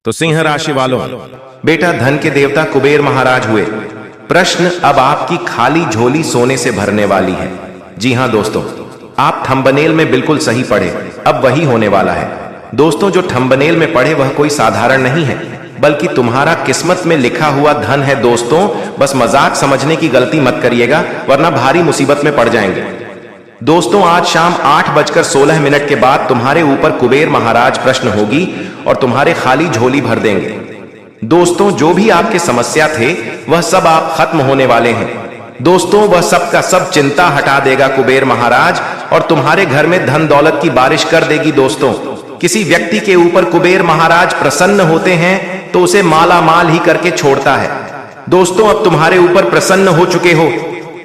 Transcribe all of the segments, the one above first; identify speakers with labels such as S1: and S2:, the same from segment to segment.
S1: तो सिंह राशि वालों,
S2: बेटा धन के देवता कुबेर महाराज हुए। प्रश्न, अब आपकी खाली झोली सोने से भरने वाली है। जी हां दोस्तों, आप थंबनेल में बिल्कुल सही पढ़े, अब वही होने वाला है। दोस्तों, जो थंबनेल में पढ़े वह कोई साधारण नहीं है, बल्कि तुम्हारा किस्मत में लिखा हुआ धन है। दोस्तों, बस मजाक समझने की गलती मत करिएगा, वरना भारी मुसीबत में पड़ जाएंगे। दोस्तों, आज शाम 8:16 के बाद तुम्हारे ऊपर कुबेर महाराज प्रश्न होगी और तुम्हारे खाली झोली भर देंगे। दोस्तों, जो भी आपके समस्या थे वह सब आप खत्म होने वाले हैं। दोस्तों, वह सब का सब चिंता हटा देगा कुबेर महाराज और तुम्हारे घर में धन दौलत की बारिश कर देगी। दोस्तों, किसी व्यक्ति के ऊपर कुबेर महाराज प्रसन्न होते हैं तो उसे माला माल ही करके छोड़ता है। दोस्तों, अब तुम्हारे ऊपर प्रसन्न हो चुके हो,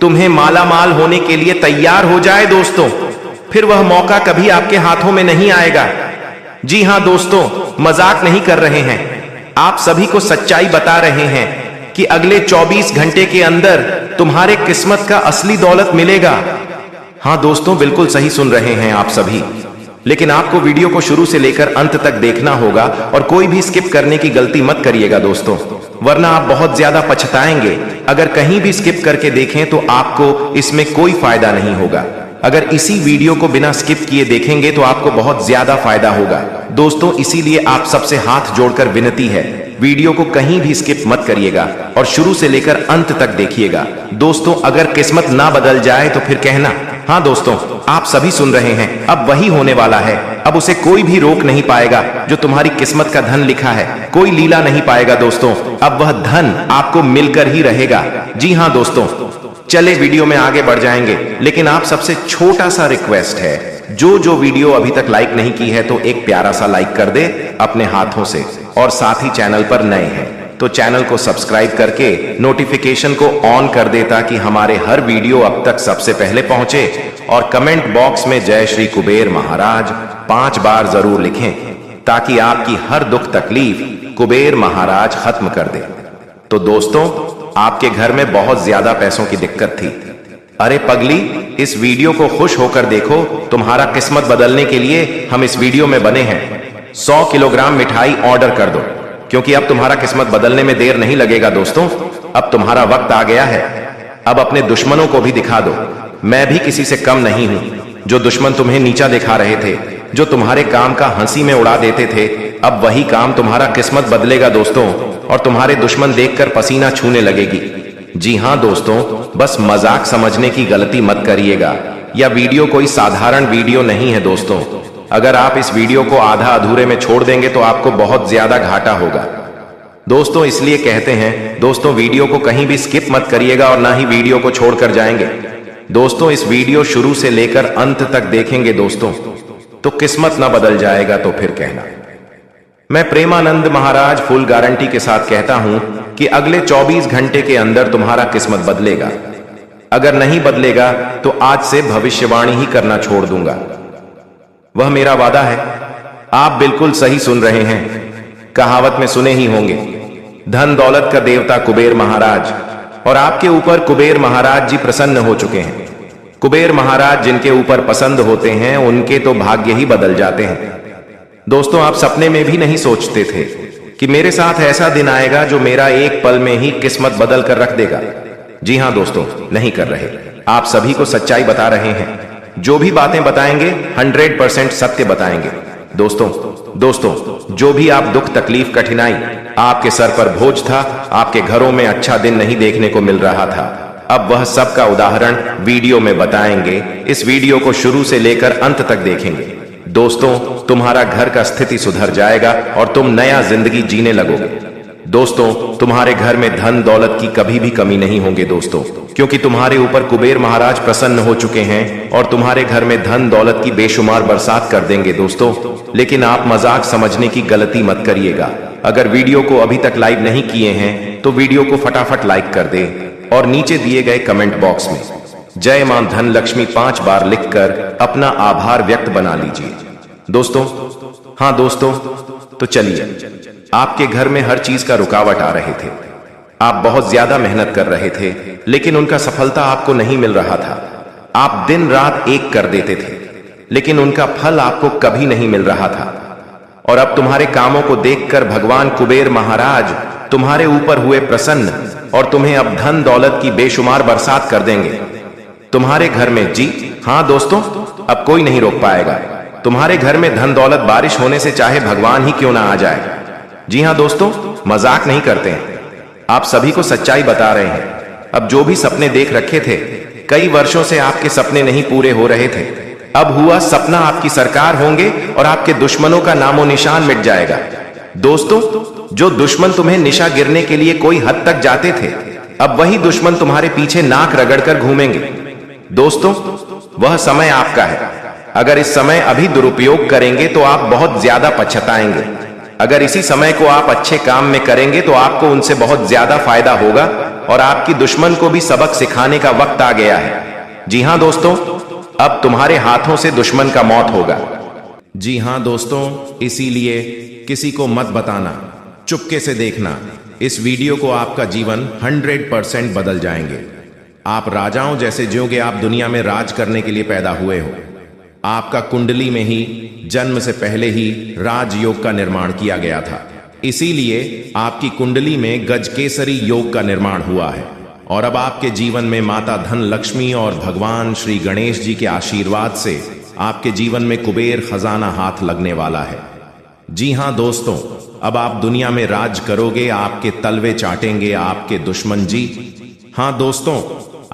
S2: तुम्हें माला माल होने के लिए तैयार हो जाए। दोस्तों, फिर वह मौका कभी आपके हाथों में नहीं आएगा। जी हां दोस्तों, मजाक नहीं कर रहे हैं, आप सभी को सच्चाई बता रहे हैं कि अगले 24 घंटे के अंदर तुम्हारे किस्मत का असली दौलत मिलेगा। हां दोस्तों, बिल्कुल सही सुन रहे हैं आप सभी, लेकिन आपको वीडियो को शुरू से लेकर अंत तक देखना होगा और कोई भी स्किप करने की गलती मत करिएगा दोस्तों, वरना आप बहुत ज्यादा पछताएंगे। अगर कहीं भी स्किप करके देखें तो आपको इसमें कोई फायदा नहीं होगा। अगर इसी वीडियो को बिना स्किप किए देखेंगे तो आपको बहुत ज्यादा फायदा होगा। दोस्तों, इसीलिए आप सबसे हाथ जोड़कर विनती है, वीडियो को कहीं भी स्किप मत करिएगा और शुरू से लेकर अंत तक देखिएगा। दोस्तों, अगर किस्मत ना बदल जाए तो फिर कहना। हाँ दोस्तों, आप सभी सुन रहे हैं, अब वही होने वाला है। अब उसे कोई भी रोक नहीं पाएगा। जो तुम्हारी किस्मत का धन लिखा है, कोई लीला नहीं पाएगा। दोस्तों, अब वह धन आपको मिलकर ही रहेगा। जी हाँ दोस्तों, चले वीडियो में आगे बढ़ जाएंगे, लेकिन आप सबसे छोटा सा रिक्वेस्ट है, जो वीडियो अभी तक लाइक नहीं की है तो एक प्यारा सा लाइक कर दे अपने हाथों से, और साथ ही चैनल पर नए हैं तो चैनल को सब्सक्राइब करके नोटिफिकेशन को ऑन कर दे, ताकि हमारे हर वीडियो अब तक सबसे पहले पहुंचे। और कमेंट बॉक्स में जय श्री कुबेर महाराज 5 बार जरूर लिखें, ताकि आपकी हर दुख तकलीफ कुबेर महाराज खत्म कर दे। तो दोस्तों, आपके घर में बहुत ज्यादा पैसों की दिक्कत थी। अरे पगली, इस वीडियो को खुश होकर देखो, तुम्हारा किस्मत बदलने के लिए हम इस वीडियो में बने हैं। 100 किलोग्राम मिठाई ऑर्डर कर दो, क्योंकि अब तुम्हारा किस्मत बदलने में देर नहीं लगेगा। दोस्तों, अब तुम्हारा वक्त आ गया है। अब अपने दुश्मनों को भी दिखा दो, मैं भी किसी से कम नहीं हूं। जो दुश्मन तुम्हें नीचा दिखा रहे थे, जो तुम्हारे काम का हंसी में उड़ा देते थे, अब वही काम तुम्हारा किस्मत बदलेगा दोस्तों, और तुम्हारे दुश्मन देखकर पसीना छूने लगेगी। जी हां दोस्तों, बस मजाक समझने की गलती मत करिएगा। यह वीडियो कोई साधारण वीडियो नहीं है दोस्तों। अगर आप इस वीडियो को आधा अधूरे में छोड़ देंगे तो आपको बहुत ज्यादा घाटा होगा। दोस्तों, इसलिए कहते हैं दोस्तों, वीडियो को कहीं भी स्किप मत करिएगा और ना ही वीडियो को छोड़कर जाएंगे। दोस्तों, इस वीडियो शुरू से लेकर अंत तक देखेंगे दोस्तों, तो किस्मत ना बदल जाएगा तो फिर कहना। मैं प्रेमानंद महाराज फुल गारंटी के साथ कहता हूं कि अगले 24 घंटे के अंदर तुम्हारा किस्मत बदलेगा। अगर नहीं बदलेगा तो आज से भविष्यवाणी ही करना छोड़ दूंगा, वह मेरा वादा है। आप बिल्कुल सही सुन रहे हैं, कहावत में सुने ही होंगे, धन दौलत का देवता कुबेर महाराज, और आपके ऊपर कुबेर महाराज जी प्रसन्न हो चुके हैं। कुबेर महाराज जिनके ऊपर पसंद होते हैं उनके तो भाग्य ही बदल जाते हैं। दोस्तों, आप सपने में भी नहीं सोचते थे कि मेरे साथ ऐसा दिन आएगा जो मेरा एक पल में ही किस्मत बदल कर रख देगा। जी हां दोस्तों, नहीं कर रहे, आप सभी को सच्चाई बता रहे हैं। जो भी बातें बताएंगे 100% सत्य बताएंगे। दोस्तों, जो भी आप दुख तकलीफ कठिनाई आपके सर पर बोझ था, आपके घरों में अच्छा दिन नहीं देखने को मिल रहा था, अब वह सब का उदाहरण वीडियो में बताएंगे। इस वीडियो को शुरू से लेकर अंत तक देखेंगे। दोस्तों, तुम्हारा घर का स्थिति सुधर जाएगा और तुम नया जिंदगी जीने लगोगे। दोस्तों, तुम्हारे घर में धन दौलत की कभी भी कमी नहीं होगी दोस्तों, क्योंकि तुम्हारे ऊपर कुबेर महाराज प्रसन्न हो चुके हैं और तुम्हारे घर में धन दौलत की बेशुमार बरसात कर देंगे दोस्तों। लेकिन आप मजाक समझने की गलती मत करिएगा। अगर वीडियो को अभी तक लाइक नहीं किए हैं तो वीडियो को फटाफट लाइक कर दे और नीचे दिए गए कमेंट बॉक्स में जय मां धन लक्ष्मी 5 बार लिखकर अपना आभार व्यक्त बना लीजिए। दोस्तों, हाँ दोस्तों, तो चलिए, आपके घर में हर चीज का रुकावट आ रहे थे, आप बहुत ज्यादा मेहनत कर रहे थे, लेकिन उनका सफलता आपको नहीं मिल रहा था। आप दिन रात एक कर देते थे, लेकिन उनका फल आपको कभी नहीं मिल रहा था। और अब तुम्हारे कामों को देखकर भगवान कुबेर महाराज तुम्हारे ऊपर हुए प्रसन्न और तुम्हें अब धन दौलत की बेशुमार बरसात कर देंगे तुम्हारे घर में। जी हाँ दोस्तों, अब कोई नहीं रोक पाएगा। तुम्हारे घर में धन दौलत बारिश होने से चाहे भगवान ही क्यों ना आ जाए। जी हाँ दोस्तों, मजाक नहीं करते हैं, आप सभी को सच्चाई बता रहे हैं। अब जो भी सपने देख रखे थे, कई वर्षों से आपके सपने नहीं पूरे हो रहे थे, अब हुआ सपना आपकी सरकार होंगे और आपके दुश्मनों का नामो निशान मिट जाएगा। दोस्तों, जो दुश्मन तुम्हें निशा गिरने के लिए कोई हद तक जाते थे, अब वही दुश्मन तुम्हारे पीछे नाक रगड़कर घूमेंगे। दोस्तों, वह समय आपका है। अगर इस समय अभी दुरुपयोग करेंगे तो आप बहुत ज्यादा पछताएंगे। अगर इसी समय को आप अच्छे काम में करेंगे तो आपको उनसे बहुत ज्यादा फायदा होगा और आपकी दुश्मन को भी सबक सिखाने का वक्त आ गया है। जी हाँ दोस्तों, अब तुम्हारे हाथों से दुश्मन का मौत होगा। जी हाँ दोस्तों, इसीलिए किसी को मत बताना, चुपके से देखना। इस वीडियो को आपका जीवन 100% बदल जाएंगे। आप राजाओं जैसे जियोगे। आप दुनिया में राज करने के लिए पैदा हुए हो। आपका कुंडली में ही जन्म से पहले ही राजयोग का निर्माण किया गया था, इसीलिए आपकी कुंडली में गजकेसरी योग का निर्माण हुआ है। और अब आपके जीवन में माता धन लक्ष्मी और भगवान श्री गणेश जी के आशीर्वाद से आपके जीवन में कुबेर खजाना हाथ लगने वाला है। जी हाँ दोस्तों, अब आप दुनिया में राज करोगे, आपके तलवे चाटेंगे आपके दुश्मन। जी हाँ दोस्तों,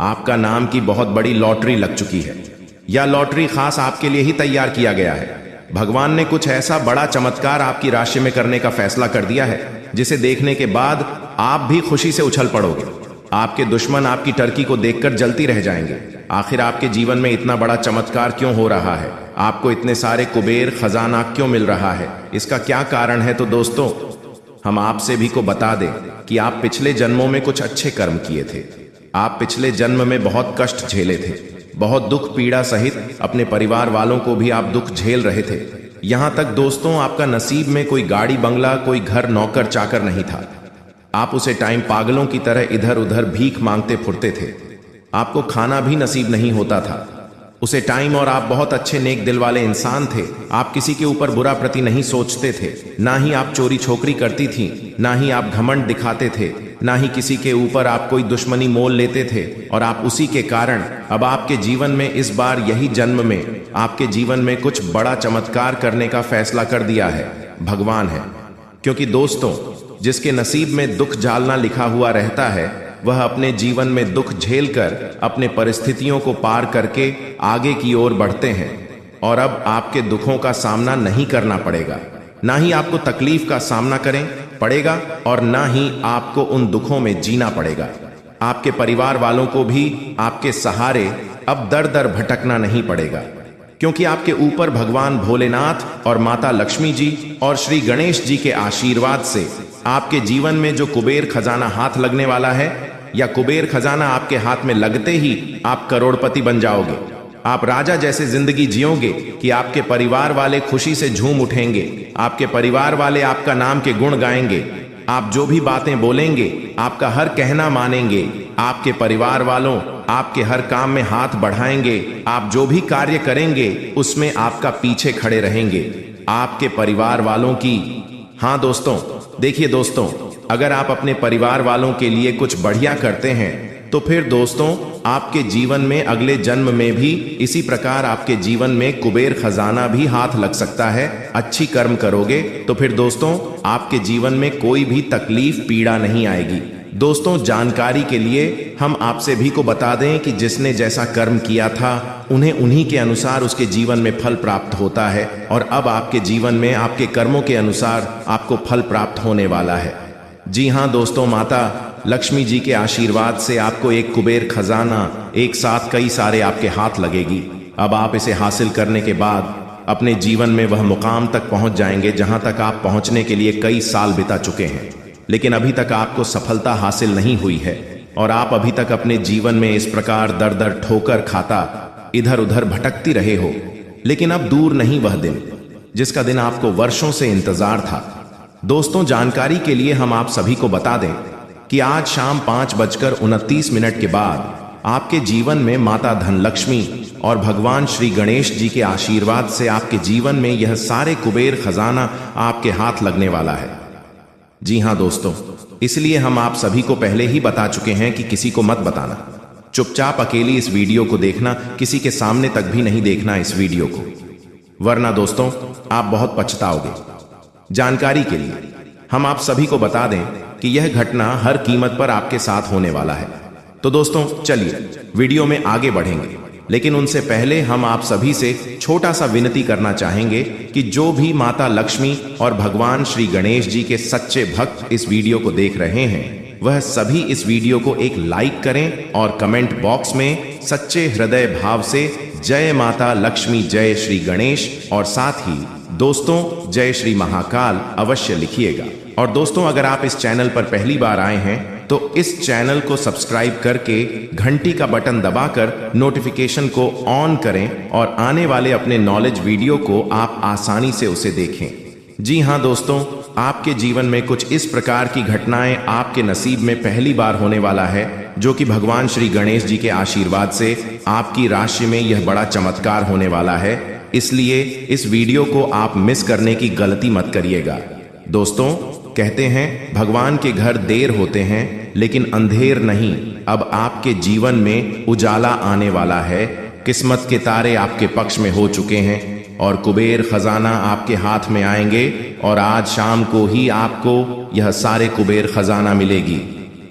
S2: आपका नाम की बहुत बड़ी लॉटरी लग चुकी है। यह लॉटरी खास आपके लिए ही तैयार किया गया है। भगवान ने कुछ ऐसा बड़ा चमत्कार आपकी राशि में करने का फैसला कर दिया है, जिसे देखने के बाद आप भी खुशी से उछल पड़ोगे। आपके दुश्मन आपकी टर्की को देखकर जलती रह जाएंगे। आखिर आपके जीवन में इतना बड़ा चमत्कार क्यों हो रहा है? आपको इतने सारे कुबेर खजाना क्यों मिल रहा है? इसका क्या कारण है? तो दोस्तों, हम आप सभी को बता दें कि आप पिछले जन्मों में कुछ अच्छे कर्म किए थे। आप पिछले जन्म में बहुत कष्ट झेले थे, बहुत दुख पीड़ा सहित अपने परिवार वालों को भी आप दुख झेल रहे थे। यहां तक दोस्तों, आपका नसीब में कोई गाड़ी बंगला, कोई घर, नौकर चाकर नहीं था। आप उसे टाइम पागलों की तरह इधर उधर भीख मांगते फुरते थे। आपको खाना भी नसीब नहीं होता था उसे टाइम, और आप बहुत अच्छे नेक दिल वाले इंसान थे। आप किसी के ऊपर बुरा प्रति नहीं सोचते थे, ना ही आप चोरी छोकरी करती थी, ना ही आप घमंड दिखाते थे, ना ही किसी के ऊपर आप कोई दुश्मनी मोल लेते थे। और आप उसी के कारण अब आपके जीवन में इस बार यही जन्म में आपके जीवन में कुछ बड़ा चमत्कार करने का फैसला कर दिया है भगवान है। क्योंकि दोस्तों, जिसके नसीब में दुख झेलना लिखा हुआ रहता है, वह अपने जीवन में दुख झेलकर अपने परिस्थितियों को पार करके आगे की ओर बढ़ते हैं। और अब आपके दुखों का सामना नहीं करना पड़ेगा, ना ही आपको तकलीफ का सामना करें पड़ेगा, और ना ही आपको उन दुखों में जीना पड़ेगा। आपके परिवार वालों को भी आपके सहारे अब दर दर भटकना नहीं पड़ेगा, क्योंकि आपके ऊपर भगवान भोलेनाथ और माता लक्ष्मी जी और श्री गणेश जी के आशीर्वाद से आपके जीवन में जो कुबेर खजाना हाथ लगने वाला है, या कुबेर खजाना आपके हाथ में लगते ही आप करोड़पति बन जाओगे। आप राजा जैसे जिंदगी जियोगे कि आपके परिवार वाले खुशी से झूम उठेंगे। आपके परिवार वाले आपका नाम के गुण गाएंगे। आप जो भी बातें बोलेंगे, आपका हर कहना मानेंगे। आपके परिवार वालों आपके हर काम में हाथ बढ़ाएंगे। आप जो भी कार्य करेंगे उसमें आपका पीछे खड़े रहेंगे, आपके परिवार वालों की। हाँ दोस्तों, देखिए दोस्तों, अगर आप अपने परिवार वालों के लिए कुछ बढ़िया करते हैं, तो फिर दोस्तों आपके जीवन में अगले जन्म में भी इसी प्रकार आपके जीवन में कुबेर खजाना भी हाथ लग सकता है। अच्छी कर्म करोगे तो फिर दोस्तों आपके जीवन में कोई भी तकलीफ पीड़ा नहीं आएगी। दोस्तों, जानकारी के लिए हम आपसे भी को बता दें कि जिसने जैसा कर्म किया था, उन्हें उन्हीं के अनुसार उसके जीवन में फल प्राप्त होता है। और अब आपके जीवन में आपके कर्मों के अनुसार आपको फल प्राप्त होने वाला है। जी हाँ दोस्तों, माता लक्ष्मी जी के आशीर्वाद से आपको एक कुबेर खजाना एक साथ कई सारे आपके हाथ लगेगी। अब आप इसे हासिल करने के बाद अपने जीवन में वह मुकाम तक पहुंच जाएंगे जहां तक आप पहुंचने के लिए कई साल बिता चुके हैं, लेकिन अभी तक आपको सफलता हासिल नहीं हुई है। और आप अभी तक अपने जीवन में इस प्रकार दर दर ठोकर खाता इधर उधर भटकती रहे हो। लेकिन अब दूर नहीं वह दिन जिसका दिन आपको वर्षों से इंतजार था। दोस्तों, जानकारी के लिए हम आप सभी को बता दें कि आज शाम 5:29 के बाद आपके जीवन में माता धनलक्ष्मी और भगवान श्री गणेश जी के आशीर्वाद से आपके जीवन में यह सारे कुबेर खजाना आपके हाथ लगने वाला है। जी हां दोस्तों, इसलिए हम आप सभी को पहले ही बता चुके हैं कि किसी को मत बताना, चुपचाप अकेली इस वीडियो को देखना, किसी के सामने तक भी नहीं देखना इस वीडियो को, वरना दोस्तों आप बहुत पछताओगे। जानकारी के लिए हम आप सभी को बता दें कि यह घटना हर कीमत पर आपके साथ होने वाला है। तो दोस्तों चलिए वीडियो में आगे बढ़ेंगे, लेकिन उनसे पहले हम आप सभी से छोटा सा विनती करना चाहेंगे कि जो भी माता लक्ष्मी और भगवान श्री गणेश जी के सच्चे भक्त इस वीडियो को देख रहे हैं, वह सभी इस वीडियो को एक लाइक करें और कमेंट बॉक्स में सच्चे हृदय भाव से जय माता लक्ष्मी, जय श्री गणेश और साथ ही दोस्तों जय श्री महाकाल अवश्य लिखिएगा। और दोस्तों अगर आप इस चैनल पर पहली बार आए हैं तो इस चैनल को सब्सक्राइब करके घंटी का बटन दबाकर नोटिफिकेशन को ऑन करें और आने वाले अपने नॉलेज वीडियो को आप आसानी से उसे देखें। जी हां दोस्तों, आपके जीवन में कुछ इस प्रकार की घटनाएं आपके नसीब में पहली बार होने वाला है, जो कि भगवान श्री गणेश जी के आशीर्वाद से आपकी राशि में यह बड़ा चमत्कार होने वाला है। इसलिए इस वीडियो को आप मिस करने की गलती मत करिएगा। दोस्तों कहते हैं भगवान के घर देर होते हैं लेकिन अंधेर नहीं। अब आपके जीवन में उजाला आने वाला है, किस्मत के तारे आपके पक्ष में हो चुके हैं और कुबेर खजाना आपके हाथ में आएंगे और आज शाम को ही आपको यह सारे कुबेर खजाना मिलेगी।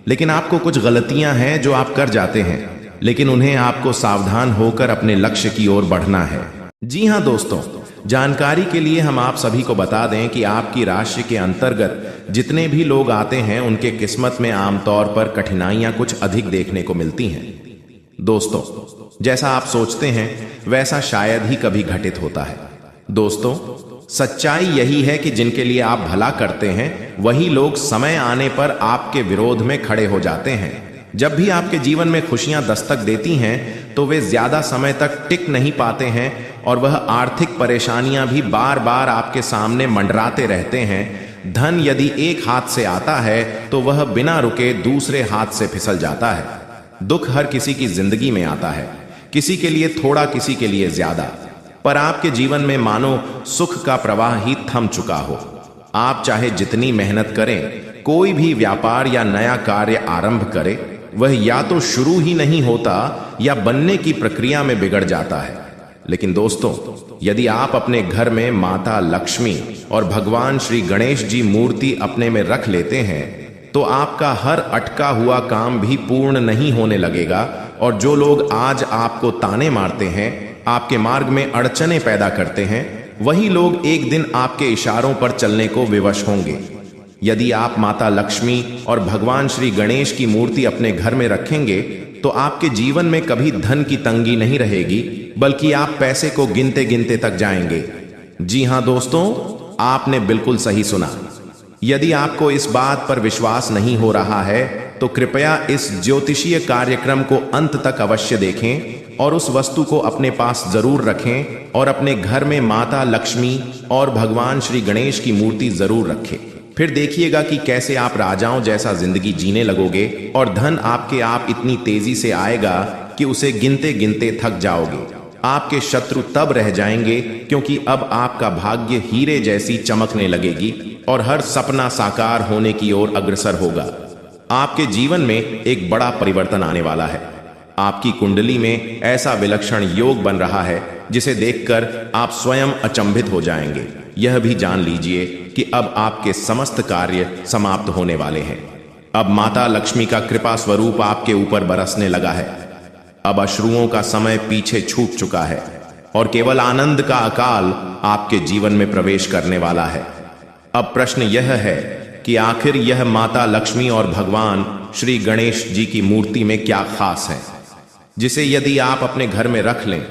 S2: लेकिन आपको कुछ गलतियां हैं जो आप कर जाते हैं, लेकिन उन्हें आपको सावधान होकर अपने लक्ष्य की ओर बढ़ना है। जी हां दोस्तों, जानकारी के लिए हम आप सभी को बता दें कि आपकी राशि के अंतर्गत जितने भी लोग आते हैं उनके किस्मत में आमतौर पर कठिनाइयां कुछ अधिक देखने को मिलती हैं। दोस्तों जैसा आप सोचते हैं वैसा शायद ही कभी घटित होता है। दोस्तों सच्चाई यही है कि जिनके लिए आप भला करते हैं वही लोग समय आने पर आपके विरोध में खड़े हो जाते हैं। जब भी आपके जीवन में खुशियां दस्तक देती हैं तो वे ज्यादा समय तक टिक नहीं पाते हैं और वह आर्थिक परेशानियां भी बार बार आपके सामने मंडराते रहते हैं। धन यदि एक हाथ से आता है तो वह बिना रुके दूसरे हाथ से फिसल जाता है। दुख हर किसी की जिंदगी में आता है, किसी के लिए थोड़ा, किसी के लिए ज्यादा, पर आपके जीवन में मानो सुख का प्रवाह ही थम चुका हो। आप चाहे जितनी मेहनत करें, कोई भी व्यापार या नया कार्य आरंभ करें, वह या तो शुरू ही नहीं होता या बनने की प्रक्रिया में बिगड़ जाता है। लेकिन दोस्तों यदि आप अपने घर में माता लक्ष्मी और भगवान श्री गणेश जी मूर्ति अपने में रख लेते हैं तो आपका हर अटका हुआ काम भी पूर्ण नहीं होने लगेगा और जो लोग आज आपको ताने मारते हैं, आपके मार्ग में अड़चने पैदा करते हैं, वही लोग एक दिन आपके इशारों पर चलने को विवश होंगे। यदि आप माता लक्ष्मी और भगवान श्री गणेश की मूर्ति अपने घर में रखेंगे तो आपके जीवन में कभी धन की तंगी नहीं रहेगी, बल्कि आप पैसे को गिनते गिनते तक जाएंगे। जी हां दोस्तों, आपने बिल्कुल सही सुना। यदि आपको इस बात पर विश्वास नहीं हो रहा है तो कृपया इस ज्योतिषीय कार्यक्रम को अंत तक अवश्य देखें और उस वस्तु को अपने पास जरूर रखें और अपने घर में माता लक्ष्मी और भगवान श्री गणेश की मूर्ति जरूर रखें। फिर देखिएगा कि कैसे आप राजाओं जैसा जिंदगी जीने लगोगे और धन आपके आप इतनी तेजी से आएगा कि उसे गिनते गिनते थक जाओगे। आपके शत्रु तब रह जाएंगे क्योंकि अब आपका भाग्य हीरे जैसी चमकने लगेगी और हर सपना साकार होने की ओर अग्रसर होगा। आपके जीवन में एक बड़ा परिवर्तन आने वाला है। आपकी कुंडली में ऐसा विलक्षण योग बन रहा है जिसे देखकर आप स्वयं अचंभित हो जाएंगे। यह भी जान लीजिए कि अब आपके समस्त कार्य समाप्त होने वाले हैं। अब माता लक्ष्मी का कृपा स्वरूप आपके ऊपर बरसने लगा है। अब अश्रुओं का समय पीछे छूट चुका है और केवल आनंद का अकाल आपके जीवन में प्रवेश करने वाला है। अब प्रश्न यह है कि आखिर यह माता लक्ष्मी और भगवान श्री गणेश जी की मूर्ति में क्या खास है, जिसे यदि आप अपने घर में रख लें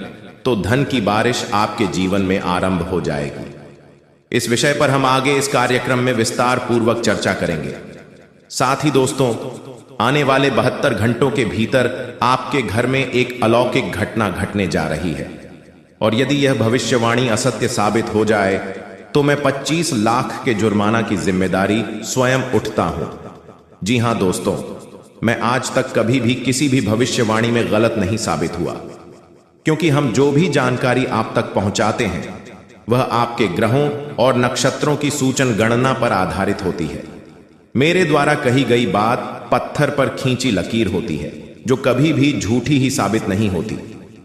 S2: तो धन की बारिश आपके जीवन में आरंभ हो जाएगी। इस विषय पर हम आगे इस कार्यक्रम में विस्तार पूर्वक चर्चा करेंगे। साथ ही दोस्तों आने वाले 72 घंटों के भीतर आपके घर में एक अलौकिक घटना घटने जा रही है और यदि यह भविष्यवाणी असत्य साबित हो जाए तो मैं 25 लाख के जुर्माना की जिम्मेदारी स्वयं उठता हूं। जी हां दोस्तों, मैं आज तक कभी भी किसी भी भविष्यवाणी में गलत नहीं साबित हुआ, क्योंकि हम जो भी जानकारी आप तक पहुंचाते हैं वह आपके ग्रहों और नक्षत्रों की सूचन गणना पर आधारित होती है। मेरे द्वारा कही गई बात पत्थर पर खींची लकीर होती है, जो कभी भी झूठी ही साबित नहीं होती,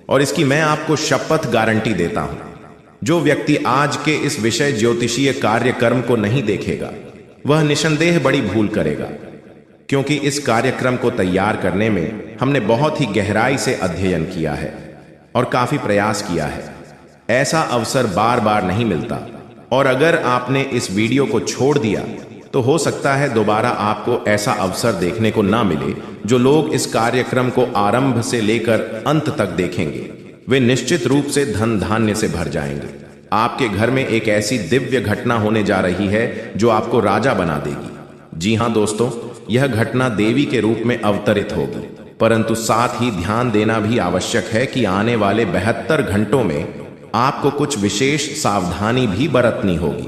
S2: और इसकी मैं आपको शपथ गारंटी देता हूं। जो व्यक्ति आज के इस विषय ज्योतिषीय कार्यक्रम को नहीं देखेगा वह निसंदेह बड़ी भूल करेगा, क्योंकि इस कार्यक्रम को तैयार करने में हमने बहुत ही गहराई से अध्ययन किया है और काफी प्रयास किया है। ऐसा अवसर बार बार नहीं मिलता, और अगर आपने इस वीडियो को छोड़ दिया तो हो सकता है दोबारा आपको ऐसा अवसर देखने को ना मिले। जो लोग इस कार्यक्रम को आरंभ से लेकर अंत तक देखेंगे वे निश्चित रूप से धन धान्य से भर जाएंगे। आपके घर में एक ऐसी दिव्य घटना होने जा रही है जो आपको राजा बना देगी। जी हां दोस्तों, यह घटना देवी के रूप में अवतरित होगी, परंतु साथ ही ध्यान देना भी आवश्यक है कि आने वाले 72 घंटों में आपको कुछ विशेष सावधानी भी बरतनी होगी।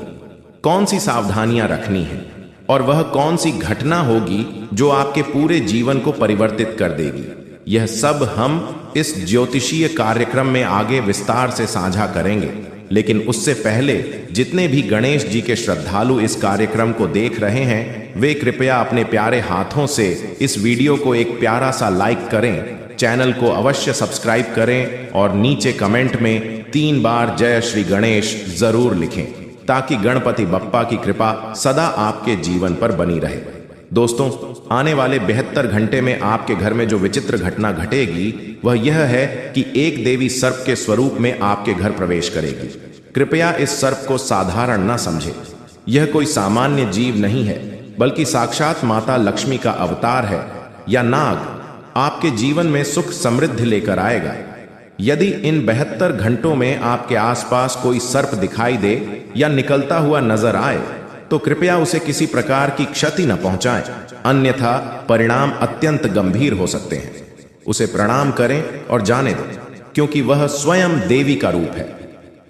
S2: कौन सी सावधानियां रखनी है और वह कौन सी घटना होगी जो आपके पूरे जीवन को परिवर्तित कर देगी, यह सब हम इस ज्योतिषीय कार्यक्रम में आगे विस्तार से साझा करेंगे। लेकिन उससे पहले जितने भी गणेश जी के श्रद्धालु इस कार्यक्रम को देख रहे हैं वे कृपया अपने प्यारे हाथों से इस वीडियो को एक प्यारा सा लाइक करें, चैनल को अवश्य सब्सक्राइब करें और नीचे कमेंट में 3 बार जय श्री गणेश जरूर लिखें, ताकि गणपति बप्पा की कृपा सदा आपके जीवन पर बनी रहे। दोस्तों, आने वाले 72 घंटे में आपके घर में जो विचित्र घटना घटेगी वह यह है कि एक देवी सर्प के स्वरूप में आपके घर प्रवेश करेगी। कृपया इस सर्प को साधारण न समझें। यह कोई सामान्य जीव नहीं है, बल्कि साक्षात माता लक्ष्मी का अवतार है या नाग आपके जीवन में सुख समृद्धि लेकर आएगा। यदि इन 72 घंटों में आपके आसपास कोई सर्प दिखाई दे या निकलता हुआ नजर आए तो कृपया उसे किसी प्रकार की क्षति न पहुंचाएं, अन्यथा परिणाम अत्यंत गंभीर हो सकते हैं। उसे प्रणाम करें और जाने दें, क्योंकि वह स्वयं देवी का रूप है।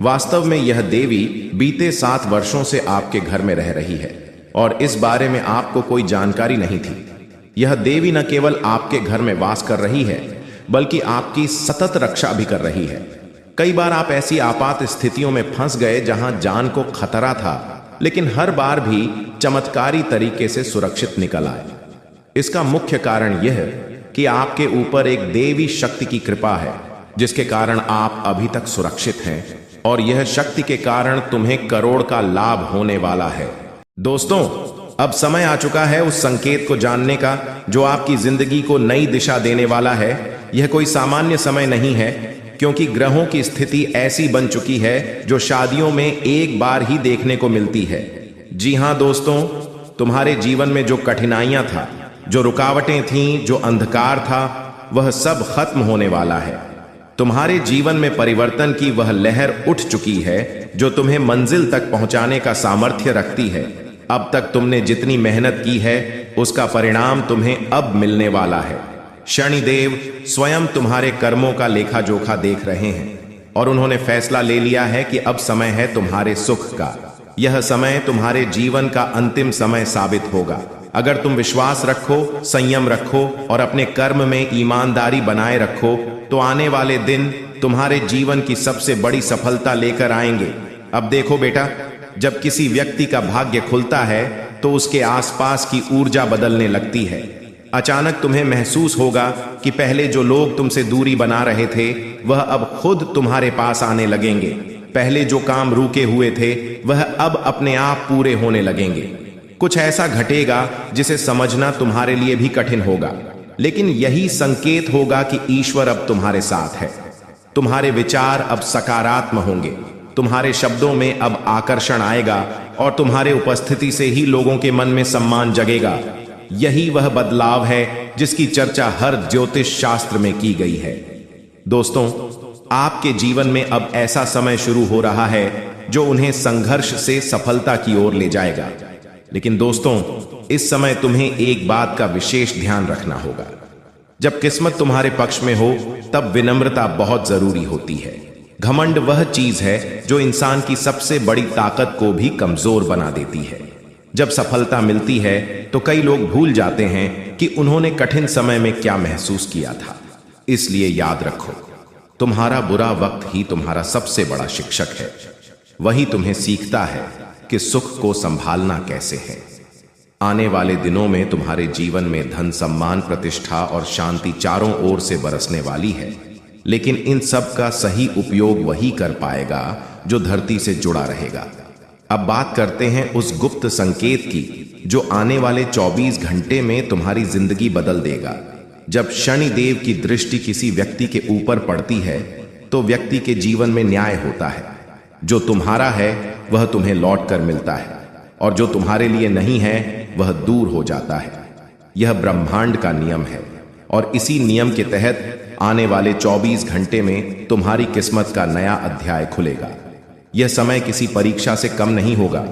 S2: वास्तव में यह देवी बीते 7 वर्षों से आपके घर में रह रही है और इस बारे में आपको कोई जानकारी नहीं थी। यह देवी न केवल आपके घर में वास कर रही है, बल्कि आपकी सतत रक्षा भी कर रही है। कई बार आप ऐसी आपात स्थितियों में फंस गए जहां जान को खतरा था, लेकिन हर बार भी चमत्कारी तरीके से सुरक्षित निकल आए। इसका मुख्य कारण यह कि आपके ऊपर एक देवी शक्ति की कृपा है, जिसके कारण आप अभी तक सुरक्षित हैं, और यह शक्ति के कारण तुम्हें करोड़ का लाभ होने वाला है। दोस्तों, अब समय आ चुका है उस संकेत को जानने का जो आपकी जिंदगी को नई दिशा देने वाला है। यह कोई सामान्य समय नहीं है, क्योंकि ग्रहों की स्थिति ऐसी बन चुकी है जो शादियों में एक बार ही देखने को मिलती है। जी हां दोस्तों, तुम्हारे जीवन में जो कठिनाइयां था, जो रुकावटें थीं, जो अंधकार था, वह सब खत्म होने वाला है। तुम्हारे जीवन में परिवर्तन की वह लहर उठ चुकी है जो तुम्हें मंजिल तक पहुंचाने का सामर्थ्य रखती है। अब तक तुमने जितनी मेहनत की है उसका परिणाम तुम्हें अब मिलने वाला है। शनिदेव स्वयं तुम्हारे कर्मों का लेखा जोखा देख रहे हैं और उन्होंने फैसला ले लिया है कि अब समय है तुम्हारे सुख का। यह समय तुम्हारे जीवन का अंतिम समय साबित होगा। अगर तुम विश्वास रखो, संयम रखो और अपने कर्म में ईमानदारी बनाए रखो तो आने वाले दिन तुम्हारे जीवन की सबसे बड़ी सफलता लेकर आएंगे। अब देखो बेटा, जब किसी व्यक्ति का भाग्य खुलता है तो उसके आसपास की ऊर्जा बदलने लगती है। अचानक तुम्हें महसूस होगा कि पहले जो लोग तुमसे दूरी बना रहे थे वह अब खुद तुम्हारे पास आने लगेंगे। पहले जो काम रुके हुए थे वह अब अपने आप पूरे होने लगेंगे। कुछ ऐसा घटेगा जिसे समझना तुम्हारे लिए भी कठिन होगा, लेकिन यही संकेत होगा कि ईश्वर अब तुम्हारे साथ है। तुम्हारे विचार अब सकारात्मक होंगे, तुम्हारे शब्दों में अब आकर्षण आएगा और तुम्हारे उपस्थिति से ही लोगों के मन में सम्मान जगेगा। यही वह बदलाव है जिसकी चर्चा हर ज्योतिष शास्त्र में की गई है। दोस्तों, आपके जीवन में अब ऐसा समय शुरू हो रहा है जो उन्हें संघर्ष से सफलता की ओर ले जाएगा। लेकिन दोस्तों, इस समय तुम्हें एक बात का विशेष ध्यान रखना होगा। जब किस्मत तुम्हारे पक्ष में हो तब विनम्रता बहुत जरूरी होती है। घमंड वह चीज है जो इंसान की सबसे बड़ी ताकत को भी कमजोर बना देती है। जब सफलता मिलती है तो कई लोग भूल जाते हैं कि उन्होंने कठिन समय में क्या महसूस किया था। इसलिए याद रखो, तुम्हारा बुरा वक्त ही तुम्हारा सबसे बड़ा शिक्षक है। वही तुम्हें सीखता है कि सुख को संभालना कैसे है। आने वाले दिनों में तुम्हारे जीवन में धन, सम्मान, प्रतिष्ठा और शांति चारों ओर से बरसने वाली है, लेकिन इन सब का सही उपयोग वही कर पाएगा जो धरती से जुड़ा रहेगा। अब बात करते हैं उस गुप्त संकेत की जो आने वाले 24 घंटे में तुम्हारी जिंदगी बदल देगा। जब शनि देव की दृष्टि किसी व्यक्ति के ऊपर पड़ती है तो व्यक्ति के जीवन में न्याय होता है। जो तुम्हारा है वह तुम्हें लौट कर मिलता है और जो तुम्हारे लिए नहीं है वह दूर हो जाता है। यह ब्रह्मांड का नियम है और इसी नियम के तहत आने वाले 24 घंटे में तुम्हारी किस्मत का नया अध्याय खुलेगा। यह समय किसी परीक्षा से कम नहीं होगा।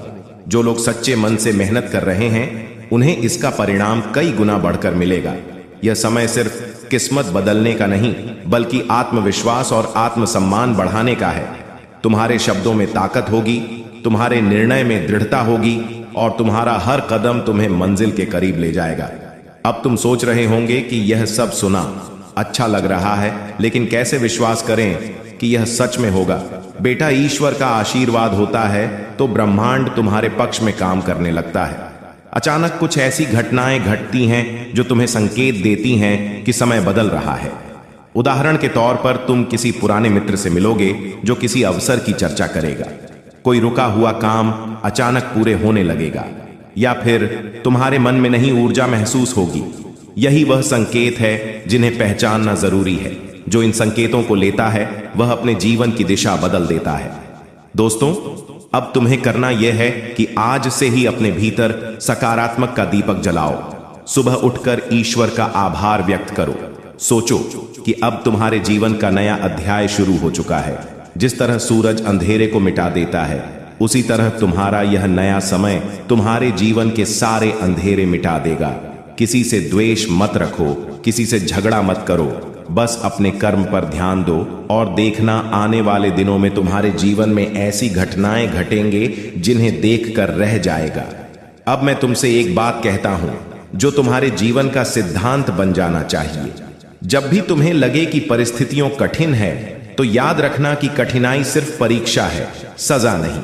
S2: जो लोग सच्चे मन से मेहनत कर रहे हैं उन्हें इसका परिणाम कई गुना बढ़कर मिलेगा। यह समय सिर्फ किस्मत बदलने का नहीं बल्कि आत्मविश्वास और आत्मसम्मान बढ़ाने का है। तुम्हारे शब्दों में ताकत होगी, तुम्हारे निर्णय में दृढ़ता होगी और तुम्हारा हर कदम तुम्हें मंजिल के करीब ले जाएगा। अब तुम सोच रहे होंगे कि यह सब सुना अच्छा लग रहा है, लेकिन कैसे विश्वास करें कि यह सच में होगा। बेटा, ईश्वर का आशीर्वाद होता है तो ब्रह्मांड तुम्हारे पक्ष में काम करने लगता है। अचानक कुछ ऐसी घटनाएं घटती हैं जो तुम्हें संकेत देती हैं कि समय बदल रहा है। उदाहरण के तौर पर तुम किसी पुराने मित्र से मिलोगे जो किसी अवसर की चर्चा करेगा। कोई रुका हुआ काम अचानक पूरे होने लगेगा या फिर तुम्हारे मन में नई ऊर्जा महसूस होगी। यही वह संकेत है जिन्हें पहचानना जरूरी है। जो इन संकेतों को लेता है वह अपने जीवन की दिशा बदल देता है। दोस्तों, अब तुम्हें करना यह है कि आज से ही अपने भीतर सकारात्मक का दीपक जलाओ। सुबह उठकर ईश्वर का आभार व्यक्त करो। सोचो कि अब तुम्हारे जीवन का नया अध्याय शुरू हो चुका है। जिस तरह सूरज अंधेरे को मिटा देता है, उसी तरह तुम्हारा यह नया समय तुम्हारे जीवन के सारे अंधेरे मिटा देगा। किसी से द्वेष मत रखो, किसी से झगड़ा मत करो, बस अपने कर्म पर ध्यान दो और देखना आने वाले दिनों में तुम्हारे जीवन में ऐसी घटनाएं घटेंगे जिन्हें देखकर रह जाएगा। अब मैं तुमसे एक बात कहता हूं जो तुम्हारे जीवन का सिद्धांत बन जाना चाहिए। जब भी तुम्हें लगे कि परिस्थितियां कठिन है तो याद रखना कि कठिनाई सिर्फ परीक्षा है, सजा नहीं।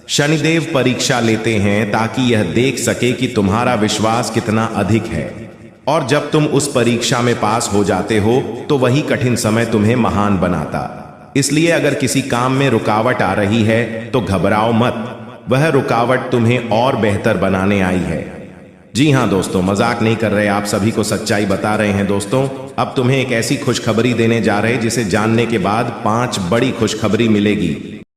S2: शनिदेव परीक्षा लेते हैं ताकि यह देख सके कि तुम्हारा विश्वास कितना अधिक है, और जब तुम उस परीक्षा में पास हो जाते हो तो वही कठिन समय तुम्हें महान बनाता। इसलिए अगर किसी काम में रुकावट आ रही है तो घबराओ मत, वह रुकावट तुम्हें और बेहतर बनाने आई है। जी हां दोस्तों, मजाक नहीं कर रहे, आप सभी को सच्चाई बता रहे हैं। दोस्तों, अब तुम्हें एक ऐसी खुशखबरी देने जा रहे हैं जिसे जानने के बाद 5 बड़ी खुशखबरी मिलेगी।